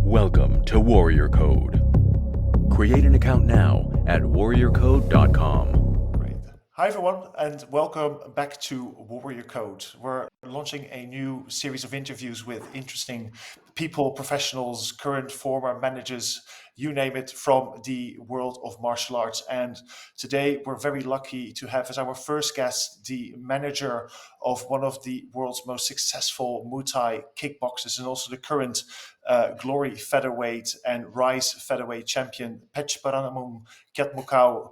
Welcome to Warrior Code. Create an account now at warriorcode.com. Great. Hi everyone, and welcome back to Warrior Code. We're launching a new series of interviews with interesting people, professionals, current, former managers, you name it, from the world of martial arts. And today we're very lucky to have as our first guest the manager of one of the world's most successful Muay Thai kickboxers and also the current Glory featherweight and Rise featherweight champion, Petchpanomrung Kiatmookao,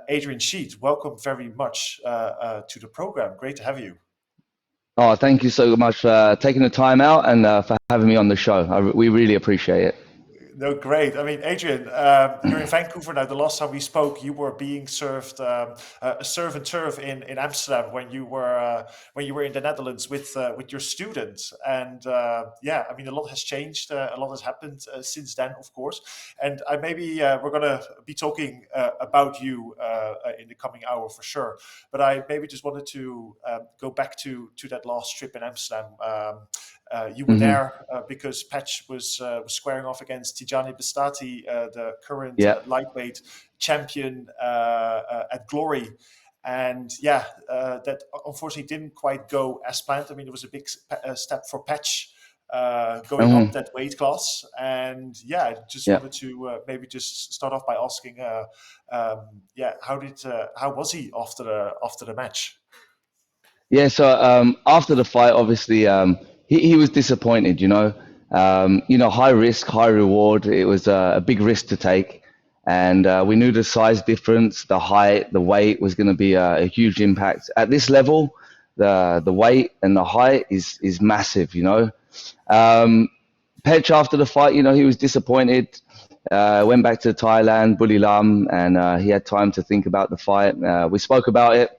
Adrian Shead. Welcome very much to the program. Great to have you. Oh, thank you so much for taking the time out and for having me on the show. We really appreciate it. No, great. I mean, Adrian, you're in Vancouver now. The last time we spoke, you were being served a serve and turf in Amsterdam when you were in the Netherlands with your students. And yeah, I mean, a lot has changed. A lot has happened since then, of course. And we're gonna be talking about you in the coming hour for sure. But I maybe just wanted to go back to that last trip in Amsterdam. You were there because Petch was squaring off against Tijani Bestati, the current lightweight champion at Glory. And that unfortunately didn't quite go as planned. I mean, it was a big step for Petch going up that weight class. And I just wanted to maybe just start off by asking, how was he after the match? Yeah, so after the fight, obviously, he was disappointed, high risk, high reward. It was a big risk to take. And we knew the size difference, the height, the weight was going to be a huge impact. At this level, the weight and the height is massive, Petch, after the fight, he was disappointed. Went back to Thailand, Buli Lam, and he had time to think about the fight. We spoke about it.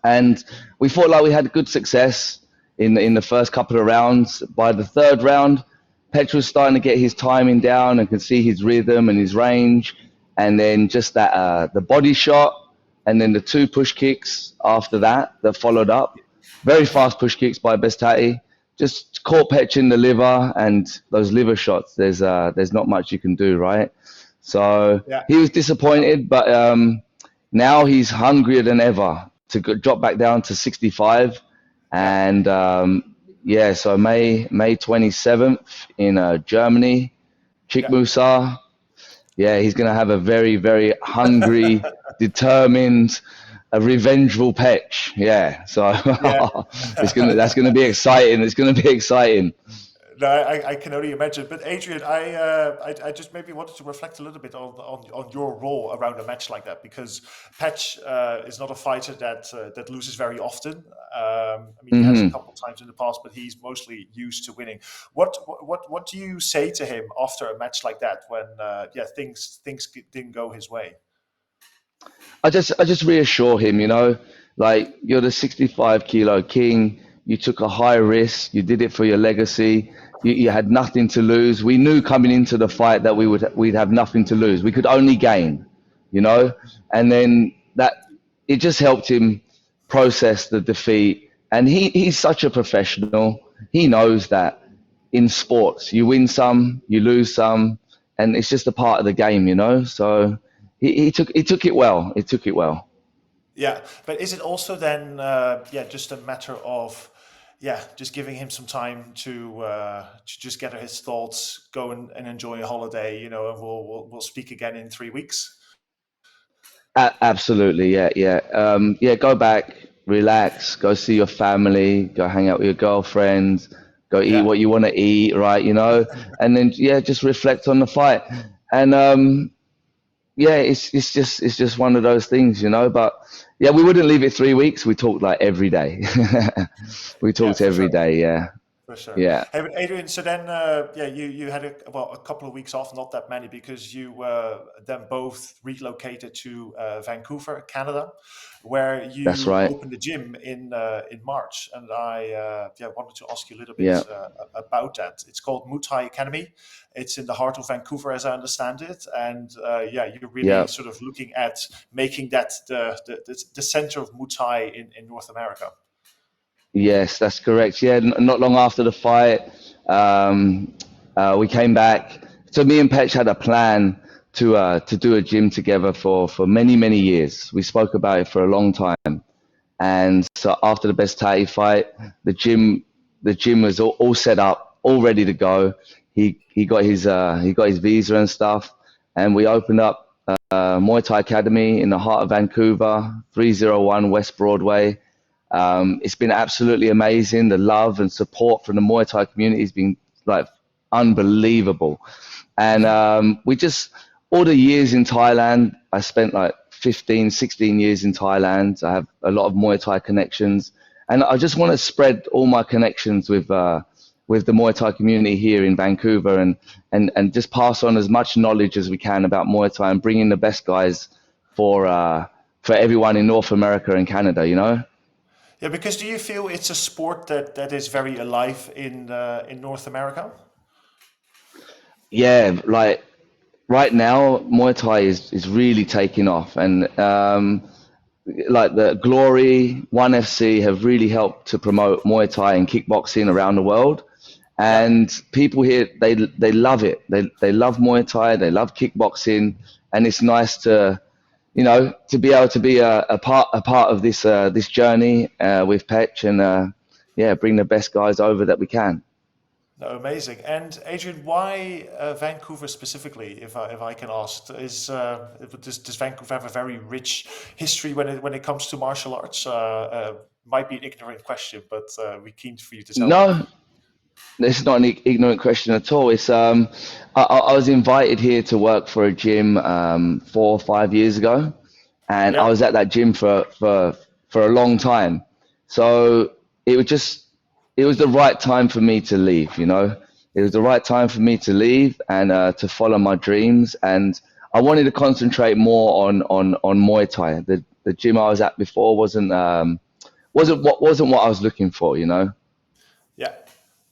And we thought like we had good success in the first couple of rounds. By the third round, Petch was starting to get his timing down and could see his rhythm and his range. And then just that the body shot and then the two push kicks after that followed up. Very fast push kicks by Bestati. Just caught Petch in the liver, and those liver shots, there's not much you can do, right? So he was disappointed, but now he's hungrier than ever to drop back down to 65. And so May 27th in Germany, Chickmusa. Yeah, he's going to have a very, very hungry, determined, revengeful Petch. Yeah, so that's going to be exciting. It's going to be exciting. No, I can only imagine. But Adrian, I just maybe wanted to reflect a little bit on your role around a match like that, because Petch is not a fighter that loses very often. He has a couple of times in the past, but he's mostly used to winning. What do you say to him after a match like that when things didn't go his way? I just reassure him, like, you're the 65 kilo king. You took a high risk. You did it for your legacy. You had nothing to lose. We knew coming into the fight that we'd have nothing to lose. We could only gain, and then it just helped him process the defeat. And he's such a professional. He knows that in sports, you win some, you lose some, and it's just a part of the game, So he took it well. He took it well. Yeah, but is it also then just a matter of just giving him some time to just gather his thoughts, go and enjoy a holiday, and we'll speak again in 3 weeks? Absolutely, yeah. Go back, relax, go see your family, go hang out with your girlfriend, go eat what you want to eat, right? And then just reflect on the fight. And it's just one of those things, But we wouldn't leave it 3 weeks. We talked like every day. We talked every day. Yeah. For sure. Yeah. Hey, but Adrian, so then, you had a couple of weeks off, not that many, because you then both relocated to Vancouver, Canada, where you opened a gym in March, and I wanted to ask you a little bit about that. It's called MuayThaiAcademy. It's in the heart of Vancouver, as I understand it, and you're really sort of looking at making that the center of Muay Thai in North America. Yes, that's correct. Yeah, not long after the fight, We came back. So me and Petch had a plan to do a gym together for many years. We spoke about it for a long time. And so after the Best Thai fight, the gym was all set up, all ready to go. He got his visa and stuff, and we opened up Muay Thai Academy in the heart of Vancouver, 301 West Broadway. It's been absolutely amazing. The love and support from the Muay Thai community has been like unbelievable. And we just, all the years in Thailand, I spent like 15, 16 years in Thailand. I have a lot of Muay Thai connections, and I just want to spread all my connections with the Muay Thai community here in Vancouver, and just pass on as much knowledge as we can about Muay Thai and bring in the best guys for everyone in North America and Canada, you know? Yeah, because do you feel it's a sport that is very alive in North America? Yeah, like right now, Muay Thai is really taking off, and like the Glory, One FC have really helped to promote Muay Thai and kickboxing around the world. And people here, they love it. They love Muay Thai, they love kickboxing, and it's nice to, you know, to be able to be a part of this journey with Petch, and yeah, bring the best guys over that we can. No, amazing. And Adrian, why Vancouver specifically, if I can ask? Does Vancouver have a very rich history when it comes to martial arts? Might be an ignorant question, but we're keen for you to tell me. No, this is not an ignorant question at all. It's I was invited here to work for a gym 4 or 5 years ago, and I was at that gym for a long time. So it was the right time for me to leave, you know. It was the right time for me to leave and to follow my dreams. And I wanted to concentrate more on Muay Thai. The gym I was at before wasn't what I was looking for, you know. Yeah.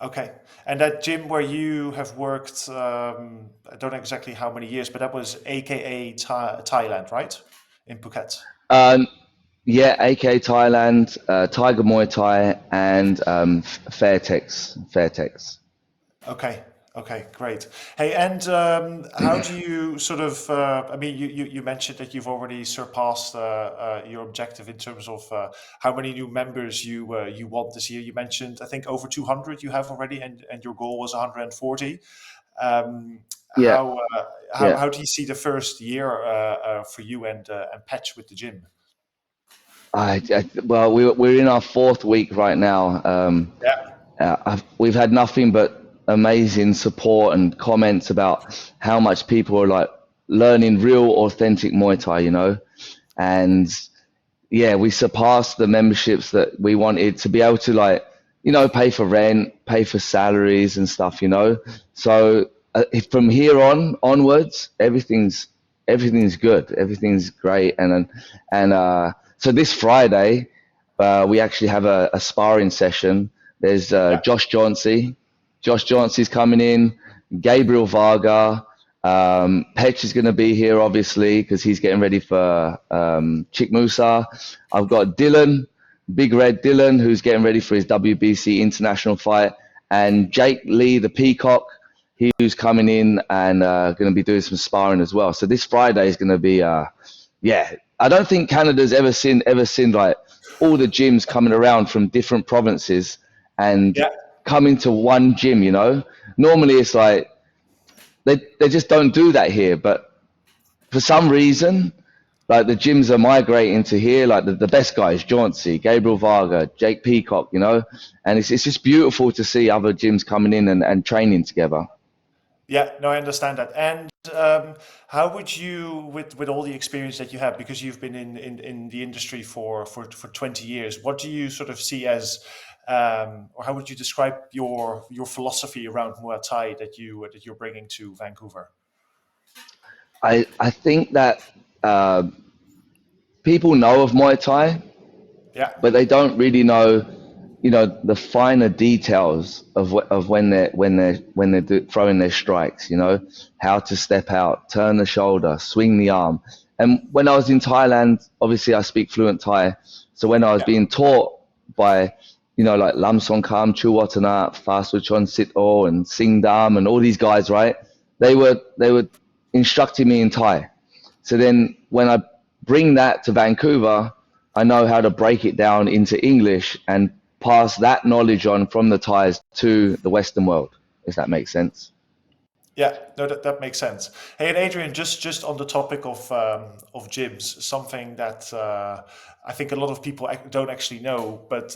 Okay. And that gym where you have worked, I don't know exactly how many years, but that was AKA Thailand, right? In Phuket. Yeah, AK Thailand, Tiger Muay Thai, and Fairtex. Okay, great. Hey, and how do you sort of? I mean, you mentioned that you've already surpassed your objective in terms of how many new members you want this year. You mentioned, I think, over 200 you have already, and your goal was 140. Yeah. How do you see the first year for you and Petch with the gym? Well, we're in our 4th week right now. We've had nothing but amazing support and comments about how much people are like learning real authentic Muay Thai, you know. And yeah, we surpassed the memberships that we wanted to be able to, like, you know, pay for rent, pay for salaries and stuff, you know. So from here onwards, everything's good, everything's great. And so this Friday, we actually have a sparring session. There's Josh Jauncey. Josh Jauncey's coming in. Gabriel Varga. Petch is going to be here, obviously, because he's getting ready for Chick Musa. I've got Dylan, Big Red Dylan, who's getting ready for his WBC international fight. And Jake Lee, the Peacock, who's coming in and going to be doing some sparring as well. So this Friday is going to be, yeah. I don't think Canada's ever seen like all the gyms coming around from different provinces and coming to one gym, you know. Normally it's like they just don't do that here, but for some reason, like the gyms are migrating to here, like the best guys, Jauncey, Gabriel Varga, Jake Peacock, you know. And it's just beautiful to see other gyms coming in and training together. Yeah, no, I understand that. And how would you, with all the experience that you have, because you've been in the industry for 20 years, what do you sort of see as, or how would you describe your philosophy around Muay Thai that you're bringing to Vancouver? I think that people know of Muay Thai, but they don't really know, you know, the finer details of when they're throwing their strikes, you know, how to step out, turn the shoulder, swing the arm. And when I was in Thailand, obviously I speak fluent Thai. So when I was being taught by, like Lam Song Kam, Chu Watana, Fa Suchon Sit-o, and Sing Dam, and all these guys, right? They were instructing me in Thai. So then when I bring that to Vancouver, I know how to break it down into English and pass that knowledge on from the Thais to the Western world, if that makes sense. Yeah, no, that makes sense. Hey, and Adrian, just on the topic of gyms, something that I think a lot of people don't actually know, but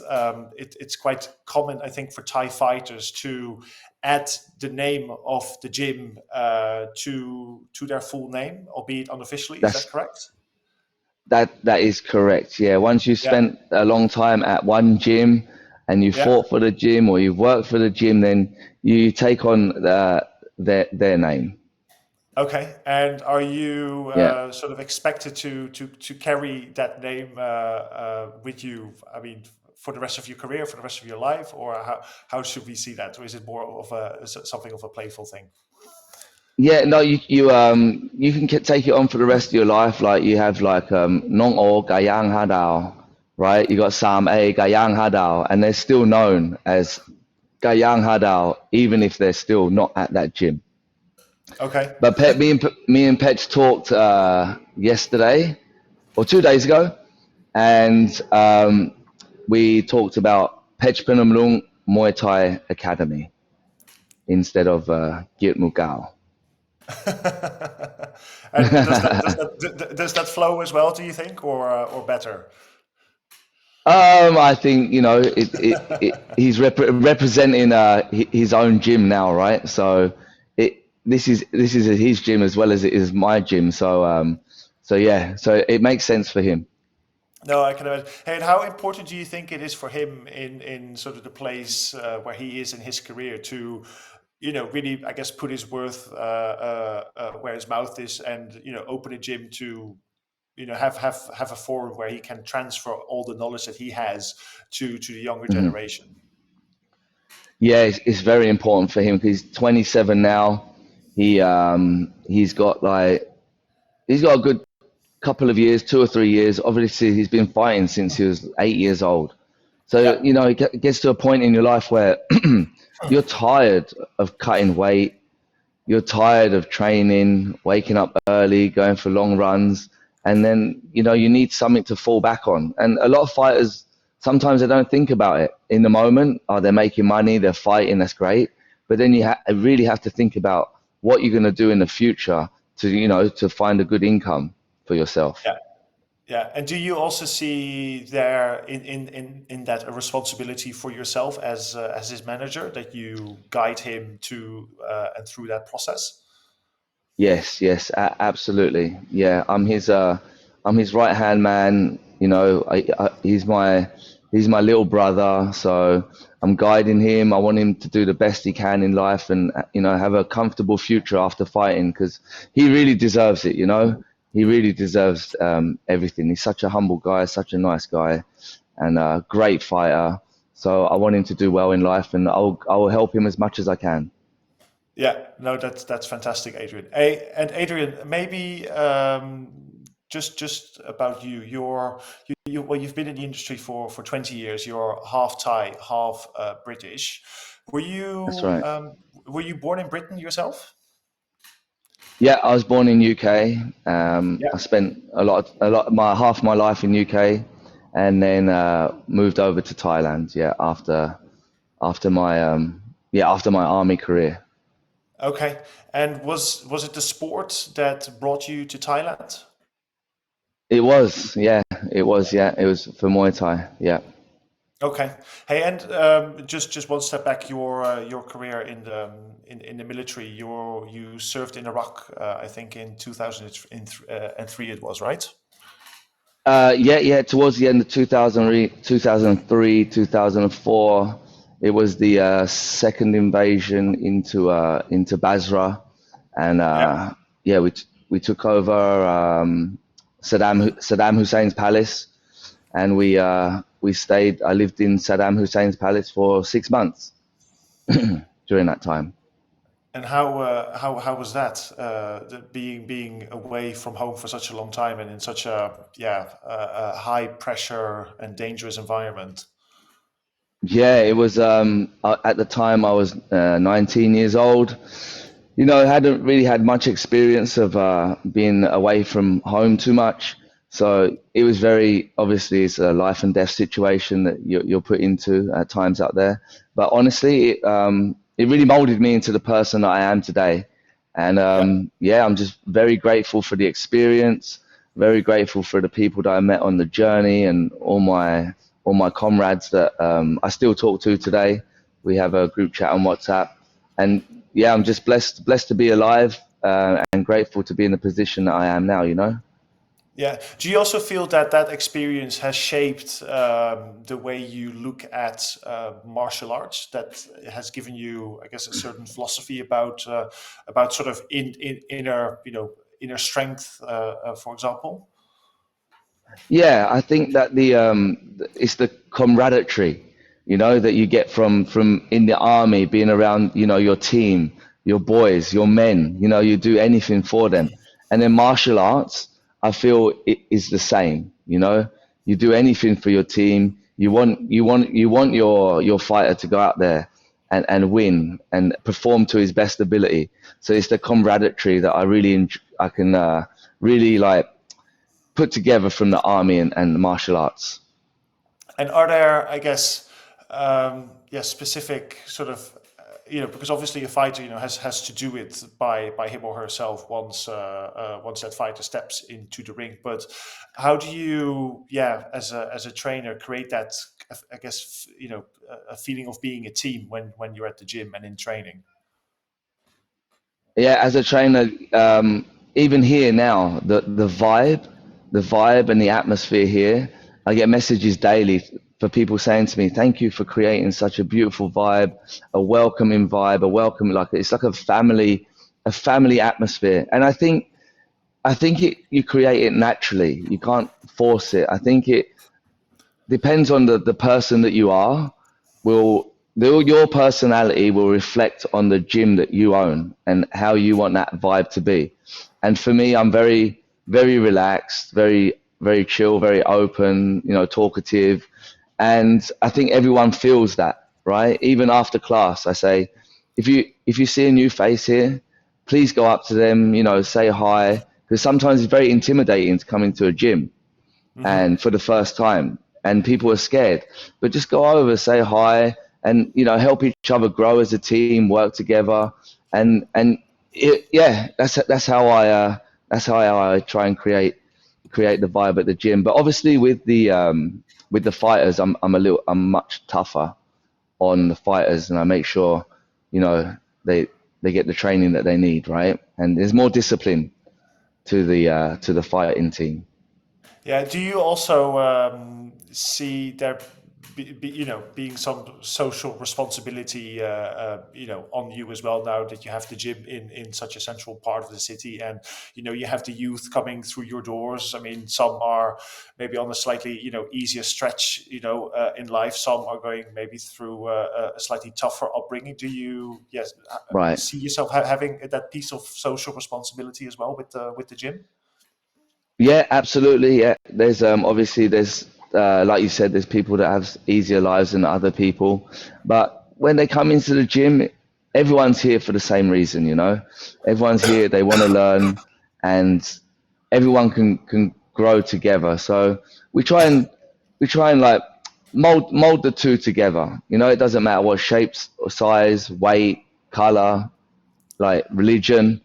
it's quite common, I think, for Thai fighters to add the name of the gym to their full name, albeit unofficially. Is that correct? That is correct. Yeah. Once you Yeah. spent a long time at one gym and you Yeah. fought for the gym or you've worked for the gym, then you take on their name. Okay, and are you Yeah. sort of expected to carry that name with you? I mean, for the rest of your career, for the rest of your life, or how should we see that? Or is it more of something of a playful thing? Yeah, no, you can take it on for the rest of your life. Like you have like Nong O Gayang Hadao, right? You got Sam A Gayang Hadao, and they're still known as Gayang Hadao, even if they're still not at that gym. Okay. But me and Petch talked yesterday or 2 days ago, and we talked about Petchpanomrung Muay Thai Academy instead of Kiatmookao. And does that flow as well? Do you think, or better? I think he's representing his own gym now, right? So this is his gym as well as it is my gym. So yeah, so it makes sense for him. No, I can imagine. Hey, and how important do you think it is for him in sort of the place where he is in his career to, really, I guess, put his worth where his mouth is, and open a gym to, have a forum where he can transfer all the knowledge that he has to the younger Mhm. generation. Yeah, it's very important for him because he's 27 now. He's got a good couple of years, 2 or 3 years. Obviously, he's been fighting since he was 8 years old. So, Yeah, it gets to a point in your life where you're tired of cutting weight. You're tired of training, waking up early, going for long runs. And then, you need something to fall back on. And a lot of fighters, sometimes they don't think about it in the moment. Oh, they're making money, they're fighting, that's great. But then you really have to think about what you're going to do in the future to find a good income for yourself. yeah, yeah. And do you also see there in that a responsibility for yourself as his manager, that you guide him to and through that process? Yes, yes, absolutely. Yeah, I'm his right hand man. He's my little brother. So I'm guiding him. I want him to do the best he can in life, and have a comfortable future after fighting, because he really deserves it. He really deserves everything. He's such a humble guy, such a nice guy, and a great fighter. So I want him to do well in life, and I will help him as much as I can. Yeah, no, that's fantastic, Adrian. Hey, and Adrian, maybe just about you. Well, you've been in the industry for 20 years. You're half Thai, half British. Were That's you right. were you born in Britain yourself? Yeah, I was born in UK. Yeah. I spent half my life in UK, and then moved over to Thailand. Yeah, after my army career. Okay. And was it the sport that brought you to Thailand? It was, yeah, it was, yeah, it was for Muay Thai. Yeah. Okay. Hey, and just one step back, your career in the military. You served in Iraq, I think in 2003 it was, right? Yeah. Towards the end of 2003, 2004, it was the second invasion into Basra, and Yeah. yeah, we took over Saddam Hussein's palace, and we stayed. I lived in Saddam Hussein's palace for 6 months during that time. And how was that? Being away from home for such a long time and in such a high pressure and dangerous environment. Yeah, it was at the time I was 19 years old. You know, I hadn't really had much experience of being away from home too much. So it was very obviously it's a life and death situation that you're put into at times out there. But honestly, it really molded me into the person that I am today. And Yeah. yeah, I'm just very grateful for the experience, very grateful for the people that I met on the journey, and all my comrades that I still talk to today. We have a group chat on WhatsApp, and yeah, I'm just blessed to be alive, and grateful to be in the position that I am now. You know. Yeah. Do you also feel that that experience has shaped the way you look at martial arts? That has given you, I guess, a certain philosophy about sort of inner, inner strength, for example. Yeah, I think that it's the camaraderie, you know, that you get from in the army, being around, you know, your team, your boys, your men, you know, you do anything for them. And then martial arts, I feel it is the same, you know. You do anything for your team. You want your fighter to go out there and win and perform to his best ability. So it's the camaraderie that I can really like put together from the army and the martial arts. And are there, I guess, yeah, specific sort of, because obviously a fighter, has to do it by him or herself once that fighter steps into the ring. But how do you, yeah, as a trainer, create that, I guess, a feeling of being a team when you're at the gym and in training? Yeah, as a trainer, even here now, the vibe and the atmosphere here, I get messages daily for people saying to me, "Thank you for creating such a beautiful vibe, a welcoming vibe, a welcome like it's like a family atmosphere." And I think you create it naturally. You can't force it. I think it depends on the person that you are. Your personality will reflect on the gym that you own and how you want that vibe to be. And for me, I'm very very relaxed, very chill, very open, you know, talkative, and I think everyone feels that, right? Even after class, I say, if you see a new face here, please go up to them, you know, say hi, because sometimes it's very intimidating to come into a gym Hmm. and for the first time, and people are scared. But just go over, say hi, and you know, help each other grow as a team, work together, and yeah, that's how I try and create the vibe at the gym. But obviously, with the fighters, I'm much tougher on the fighters, and I make sure, you know, they get the training that they need, right? And there's more discipline to the fighting team. Yeah. Do you also see there being some social responsibility, on you as well now that you have the gym in such a central part of the city, and you have the youth coming through your doors. I mean, some are maybe on a slightly easier stretch, in life. Some are going maybe through a slightly tougher upbringing. Do you, yes, Right. see yourself having that piece of social responsibility as well with the gym? Yeah, absolutely. Yeah, there's obviously there's like you said, there's people that have easier lives than other people, but when they come into the gym, everyone's here for the same reason. You know, everyone's here. They want to learn, and everyone can grow together. So we try and we try and like mold the two together. You know, it doesn't matter what shapes or size, weight, color, like religion.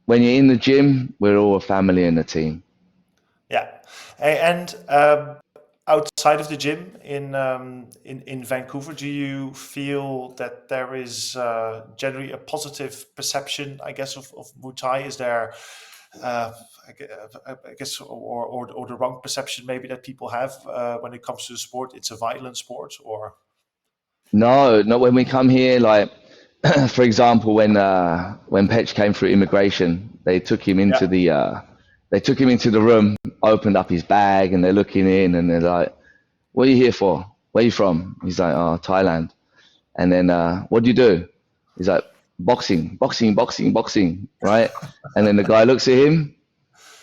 When you're in the gym, we're all a family and a team. Yeah. And outside of the gym in Vancouver, do you feel that there is generally a positive perception, I guess, of Muay Thai? Is there, uh, I guess, or the wrong perception maybe that people have when it comes to the sport? It's a violent sport, or No, not when we come here. Like, for example, when Petch came through immigration, yeah. they took him into the room, opened up his bag, and they're looking in, and they're like, "What are you here for? Where are you from?" He's like, "Oh, Thailand." And then, "What do you do?" He's like, "Boxing, boxing, boxing, boxing." Right? And then the guy looks at him,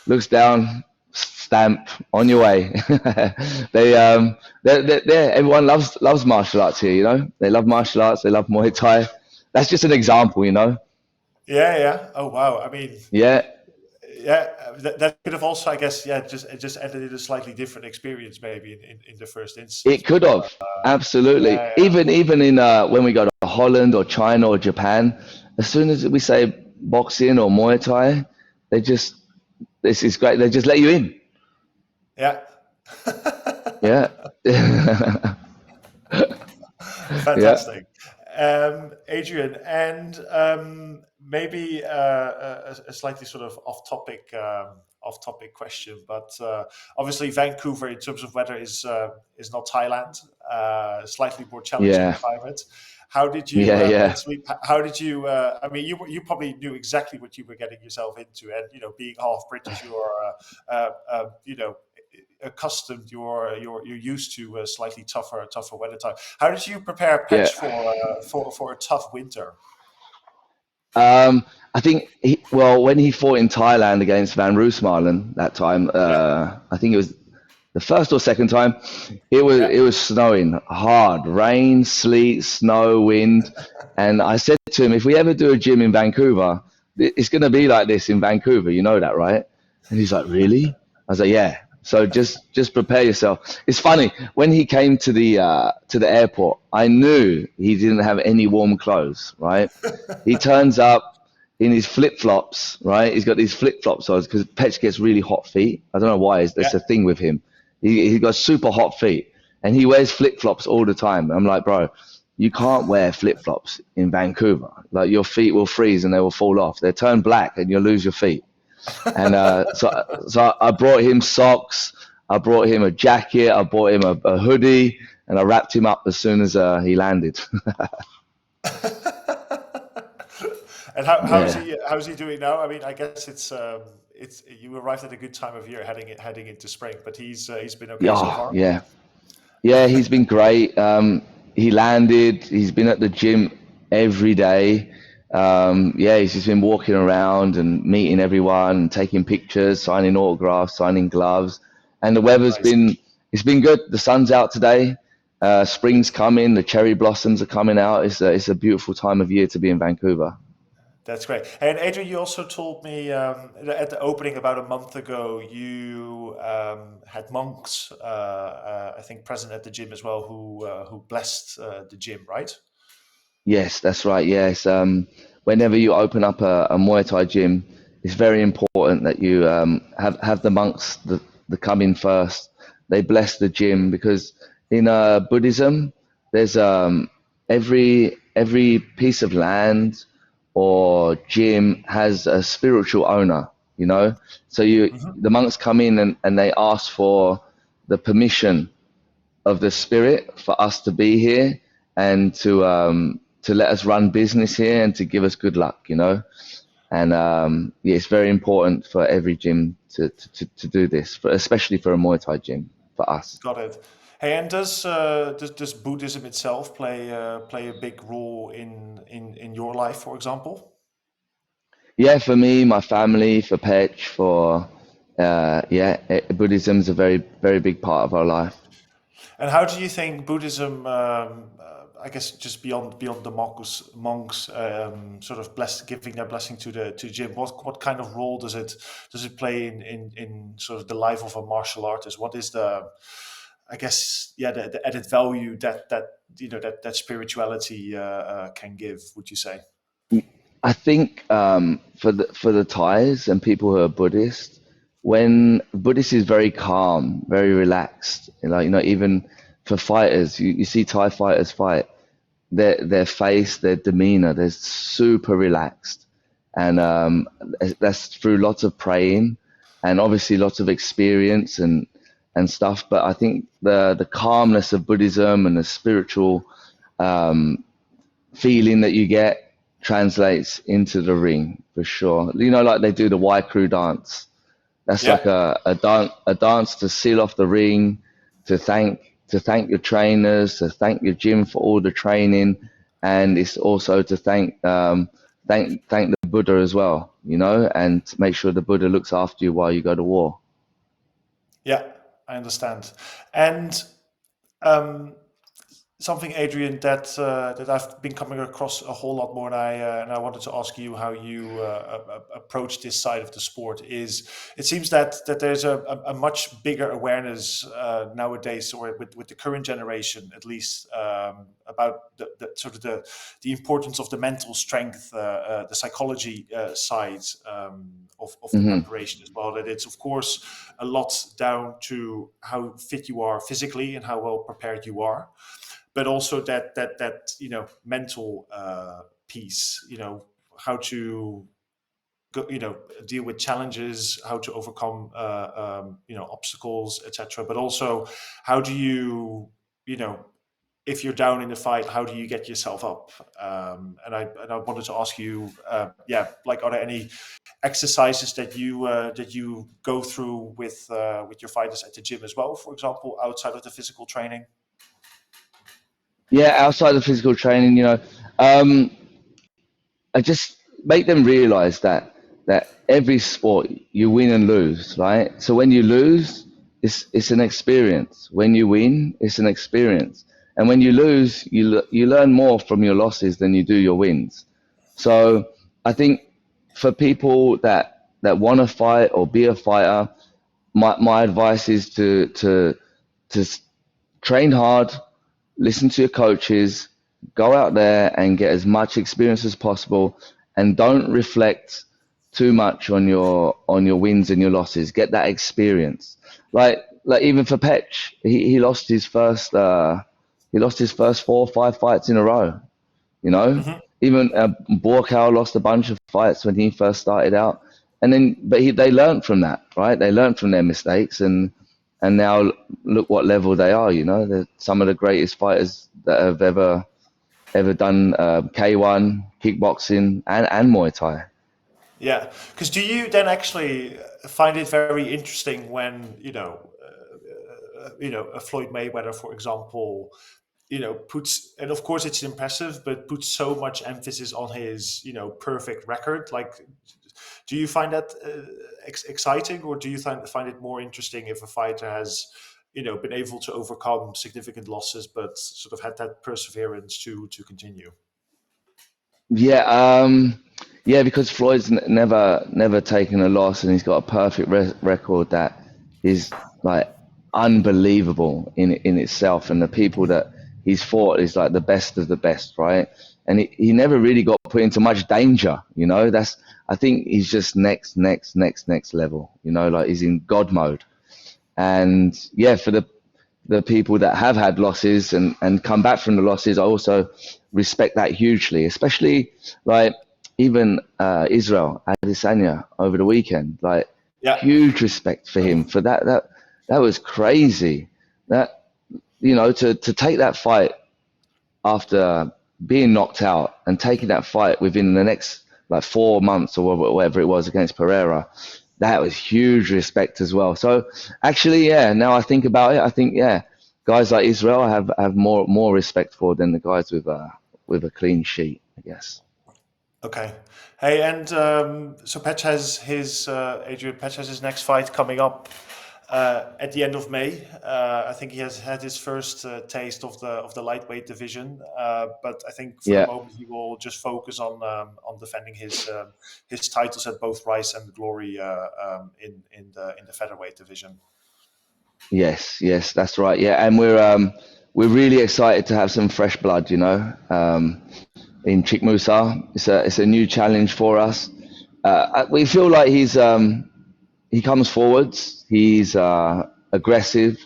looks down, stamp, on your way. Everyone loves martial arts here. You know, they love martial arts. They love Muay Thai. That's just an example. You know. Yeah, yeah. Oh, wow. I mean, Yeah, yeah, that could have also, I guess, yeah, just ended in a slightly different experience, maybe in the first instance. it could But have. Absolutely. yeah, yeah. Even in when we go to Holland or China or Japan, as soon as we say boxing or Muay Thai, they just this is great. They just let you in. Yeah. Yeah. Yeah. Fantastic. Adrian, and maybe a slightly sort of off-topic question, but obviously Vancouver, in terms of weather, is not Thailand. Slightly more challenging Yeah. climate. How did you Yeah. Yeah. mentally? How did you? I mean, you probably knew exactly what you were getting yourself into, and being half British, you're accustomed, you're used to a slightly tougher weather time. How did you prepare Yeah. Petch for a tough winter? I think when he fought in Thailand against Van Roosmalen that time, Yeah, I think it was the first or second time, it yeah, was snowing hard, rain, sleet, snow, wind, and I said to him, if we ever do a gym in Vancouver, it's going to be like this in Vancouver. You know that, right? And he's like, really? I was like, yeah. So just prepare yourself. It's funny when he came to the airport, I knew he didn't have any warm clothes. Right? He turns up in his flip flops. Right? He's got these flip flops on because Petch gets really hot feet. I don't know why. That's yeah. a thing with him. He got super hot feet, and he wears flip flops all the time. I'm like, bro, you can't wear flip flops in Vancouver. Like your feet will freeze and they will fall off. They turn black and you'll lose your feet. And so I brought him socks, I brought him a jacket, I brought him a hoodie, and I wrapped him up as soon as he landed. And how's Yeah. he doing now? I mean, I guess it's you arrived at a good time of year, heading into spring, but he's been okay so Yeah, far. yeah, yeah. He's been great. He landed. He's been at the gym every day. Yeah, he's just been walking around and meeting everyone, and taking pictures, signing autographs, signing gloves. And the weather's Nice. it's been good. The sun's out today. Spring's coming. The cherry blossoms are coming out. It's a beautiful time of year to be in Vancouver. That's great. And Adrian, you also told me at the opening about a month ago, you had monks, I think, present at the gym as well, who blessed the gym, right? Yes, that's right. Yes. Whenever you open up a Muay Thai gym, it's very important that you have the monks that come in first. They bless the gym because in Buddhism, there's every piece of land or gym has a spiritual owner. You know, so Hmm. the monks come in and they ask for the permission of the spirit for us to be here and to let us run business here and to give us good luck, you know. And yeah, it's very important for every gym to do this, especially for a Muay Thai gym for us. Got it. Hey, and does Buddhism itself play a big role in your life, for example? Yeah, for me, my family, for Petch, for Buddhism is a very big part of our life. And how do you think Buddhism, I guess, just beyond the monks, sort of giving their blessing to gym? What kind of role does it play in sort of the life of a martial artist? What is I guess, yeah, the added value that spirituality can give? Would you say? I think for the Thais and people who are Buddhist, when Buddhist is very calm, very relaxed, like even for fighters, you see Thai fighters fight, their face, their demeanor, they're super relaxed, and that's through lots of praying, and obviously lots of experience and stuff. But I think the calmness of Buddhism and the spiritual feeling that you get translates into the ring for sure. You know, like they do the Y Crew dance. That's Yeah. like a dance to seal off the ring, to thank your trainers, to thank your gym for all the training, and it's also to thank the Buddha as well. You know, and make sure the Buddha looks after you while you go to war. Yeah, I understand. And um, something, Adrian, that I've been coming across a whole lot more, and I wanted to ask you how you approach this side of the sport. Is it seems that there's a much bigger awareness nowadays, or with the current generation at least, about the sort of the importance of the mental strength, the psychology side of the Hmm. preparation as well. That it's of course a lot down to how fit you are physically and how well prepared you are, but also that mental piece, how to go, deal with challenges, how to overcome obstacles, etc. But also, how do you, if you're down in the fight, how do you get yourself up? And I wanted to ask you, like, are there any exercises that you go through with your fighters at the gym as well, for example, outside of the physical training? Yeah, outside of physical training, um, I just make them realize that every sport you win and lose, right? So when you lose, it's an experience. When you win, it's an experience. And when you lose, you learn more from your losses than you do your wins. So I think for people that want to fight or be a fighter, my advice is to train hard, listen to your coaches, go out there and get as much experience as possible, and don't reflect too much on your wins and your losses. Get that experience. Like even for Petch, he lost his first 4 or 5 fights in a row. You know, Hmm. even Borkow lost a bunch of fights when he first started out, and then they learned from that, right? They learned from their mistakes, and now look what level they are. They're some of the greatest fighters that have ever done K1, kickboxing, and Muay Thai. Yeah, because do you then actually find it very interesting when a Floyd Mayweather, for example, puts, and of course it's impressive, but puts so much emphasis on his perfect record. Like, do you find that exciting, or do you find it more interesting if a fighter has been able to overcome significant losses, but sort of had that perseverance to continue? Yeah, yeah, because Floyd's never taken a loss, and he's got a perfect record that is like unbelievable in itself. And the people that he's fought is like the best of the best, right? And he never really got put into much danger. I think he's just next level. Like he's in God mode. And yeah, for the people that have had losses and come back from the losses, I also respect that hugely, especially like even Israel Adesanya over the weekend. Like Yeah. huge respect for him for that. That was crazy. That to take that fight after being knocked out and taking that fight within the next like 4 months or whatever it was against Pereira, that was huge respect as well. So actually, yeah, now I think about it, I think yeah, guys like Israel I have more respect for than the guys with a clean sheet, I guess. Okay. Hey, and so Petch has his Adrian Petch has his next fight coming up at the end of May. I think he has had his first taste of the lightweight division, but I think for the Yeah. moment he will just focus on defending his titles at both Rise and Glory in the featherweight division. Yes, that's right. Yeah, and we're really excited to have some fresh blood, in Chikmusa. It's a new challenge for us. We feel like he comes forwards. He's aggressive,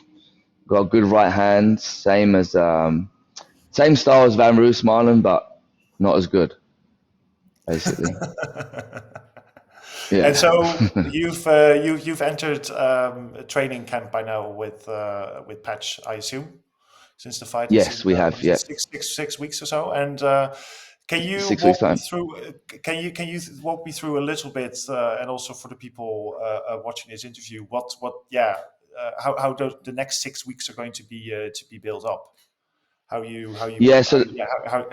got good right hand, same style as Van Roosmalen, but not as good, basically. And Yeah. so you've entered a training camp by now with Patch, I assume, since the fight is Yes, in we what have. is it, Yeah, 6 weeks or so. And can you 6 weeks walk me time. through? Can you walk me through a little bit, and also for the people watching this interview, how the next 6 weeks are going to be built up? Yeah. So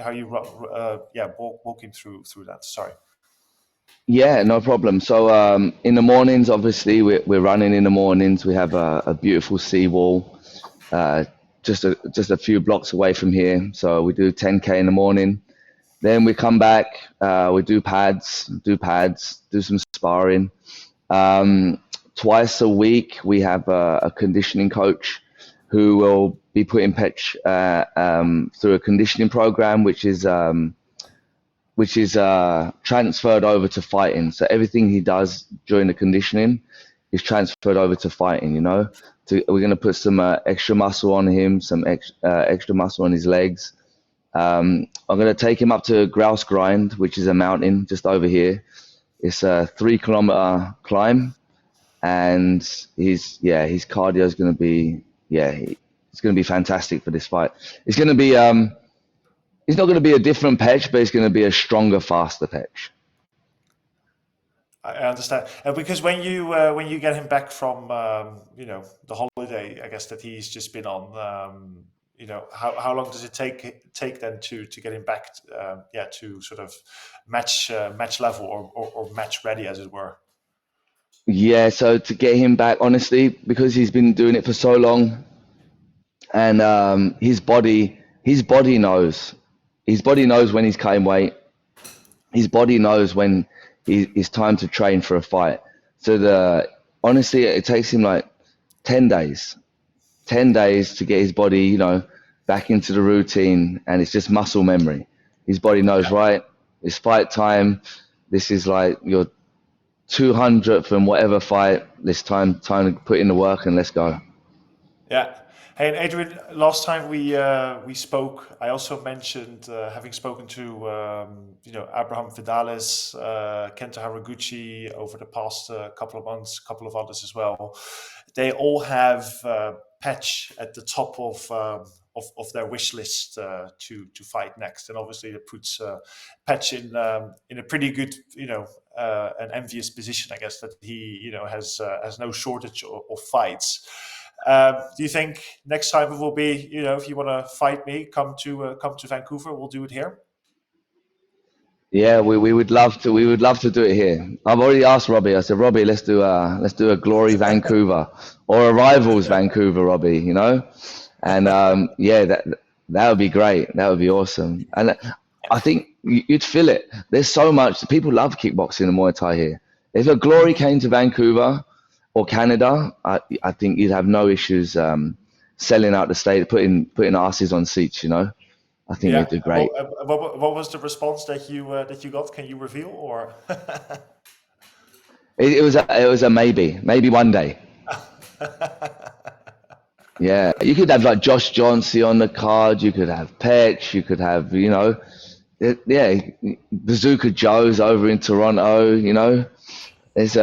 How you walk him through that. Sorry. Yeah, no problem. So in the mornings, obviously, we're running in the mornings. We have a beautiful seawall uh, just a few blocks away from here. So we do 10K in the morning. Then we come back, we do some sparring. Twice a week, we have a conditioning coach who will be putting Petch through a conditioning program, which is transferred over to fighting. So everything he does during the conditioning is transferred over to fighting. We're going to put some extra muscle on him, some extra muscle on his legs. I'm going to take him up to Grouse Grind, which is a mountain just over here. It's a 3 kilometer climb, and his cardio is going to be it's going to be fantastic for this fight. It's going to be it's not going to be a different Petch, but it's going to be a stronger, faster Petch. I understand, because when you get him back from the holiday, I guess that he's just been on, how long does it take then to get him back, to sort of match level or match ready, as it were? Yeah, so to get him back, honestly, because he's been doing it for so long, and his body knows. His body knows when he's cutting weight. His body knows when it's time to train for a fight. So honestly, it takes him like 10 days, 10 days to get his body, back into the routine, and it's just muscle memory. His body knows, right? It's fight time. This is like your 200th and whatever fight. This time to put in the work and let's go. Yeah. Hey, and Adrian, last time we spoke, I also mentioned having spoken to Abraham Vidales, Kento Haraguchi over the past couple of months, a couple of others as well. They all have Petch at the top of their wish list to fight next, and obviously it puts Petch in a pretty good, an envious position, I guess, that he has no shortage of fights. Do you think next time it will be, if you want to fight me, come to Vancouver, we'll do it here? Yeah, we would love to. We would love to do it here. I've already asked Robbie. I said, Robbie, let's do a Glory Vancouver or a Rivals Vancouver, Robbie. And that would be great. That would be awesome. And I think you'd feel it. There's so much. People love kickboxing and Muay Thai here. If a Glory came to Vancouver or Canada, I think you'd have no issues selling out the state, putting asses on seats. I think you'd do great. What was the response that you got? Can you reveal, or? It was a maybe one day. Yeah, you could have like Josh Johnson on the card. You could have Petch. You could have Bazooka Joe's over in Toronto. There's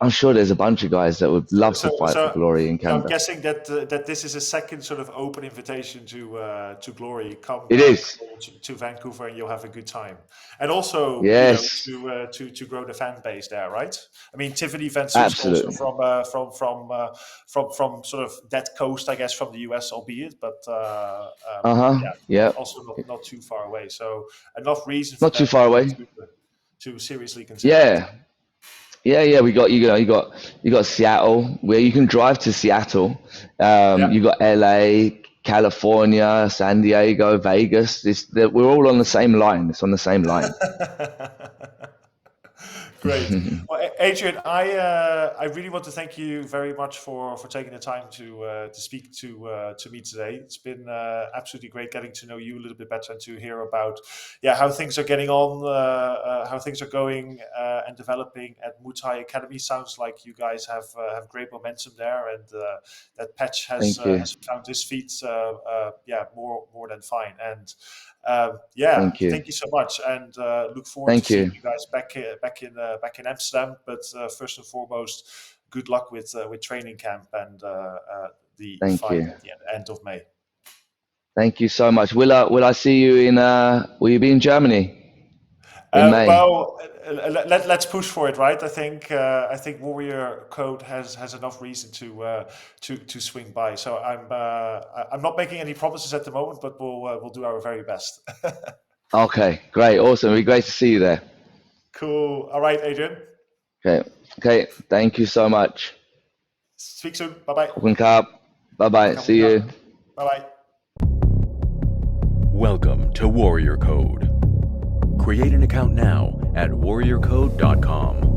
I'm sure there's a bunch of guys that would love to fight for Glory in Canada. I'm guessing that this is a second sort of open invitation to Glory. Come to Vancouver and you'll have a good time. And also, yes, to grow the fan base there, right? I mean, Tiffany Van Soest also from sort of that coast, I guess, from the US, albeit, but also not too far away. So enough reason for not too far away to seriously consider. Yeah. Yeah. We got you got Seattle, where you can drive to Seattle. You got LA, California, San Diego, Vegas. We're all on the same line. It's on the same line. Great. Well, Adrian, I really want to thank you very much for taking the time to speak to me today. It's been absolutely great getting to know you a little bit better and to hear about how things are getting on, how things are going and developing at Muay Thai Academy. Sounds like you guys have great momentum there, and that Petch has found his feet more than fine. And thank you so much, and look forward to seeing you guys back in Amsterdam. But first and foremost, good luck with training camp and the fight at the end of May. Thank you so much. Will I see you in? Will you be in Germany in May? Well, let's push for it, right? I think Warrior Code has enough reason to swing by. So I'm not making any promises at the moment, but we'll do our very best. Okay, great, awesome. It'll be great to see you there. Cool. All right, Adrian. Okay. Thank you so much. Speak soon. Bye-bye. Bye-bye. See you. Bye-bye. Welcome to Warrior Code. Create an account now at warriorcode.com.